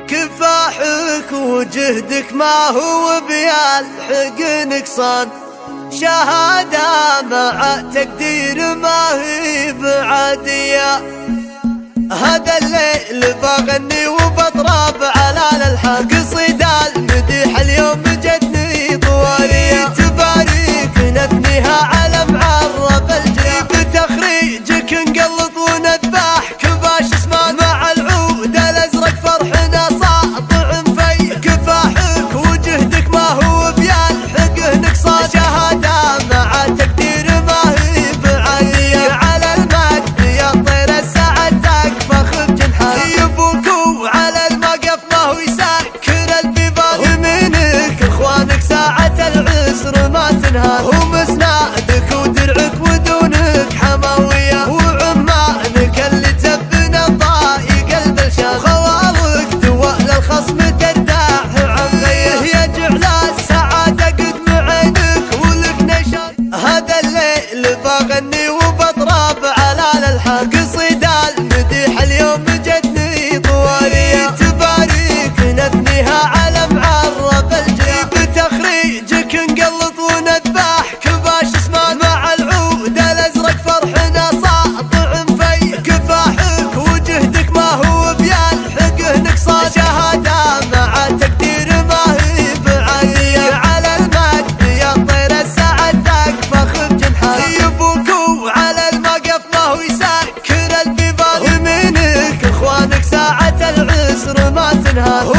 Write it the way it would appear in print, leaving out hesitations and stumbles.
كفاحك وجهدك ما هو بيلحق نقصان، شهادة مع تقدير ما هي بعادية. هذا الليل بغني وبضرب على الألحان، قصيد المديح اليوم جتني طوالية. تباريك نبنيها على معرب الجريب، بتخريجك نقلط ونذبح كباش اسمان، مع العود الازرق فرحنا ساطع في. كفاحك وجهدك ما هو بيلحقه نقصان، شهادة مع تقدير ما هي بعالية. على المجد يا طير السعد تكفخ بجنحان، يبوك وعلى المقف ما هو يسكر البيبان. يمينك اخوانك ساعة العسر ما تنهار، ومسنادك ودرعك ودونك حماوية. وعمانك اللي تبنى ضايق البلشان، خوارك دواء للخصم ترداح عميه. يجعل السعادة قدم عينك ولك نشان. هذا الليل بغني وبضرب على الألحان، قصيد المديح اليوم جتني طوالية. تباريك نبنيها على معرب الجريب، بتخريجك نقلط ونذبح كباش اسمان، مع العود الازرق فرحنا ساطع في. كفاحك وجهدك ما هو بيلحقه نقصان، شهادة مع تقدير ما هي بعالية. على المجد يا طير السعد تكفخ بجنحان، يبوك وعلى المقف ما هو يسكر البيبان. يمينك اخوانك ساعة العسر ما تنهار،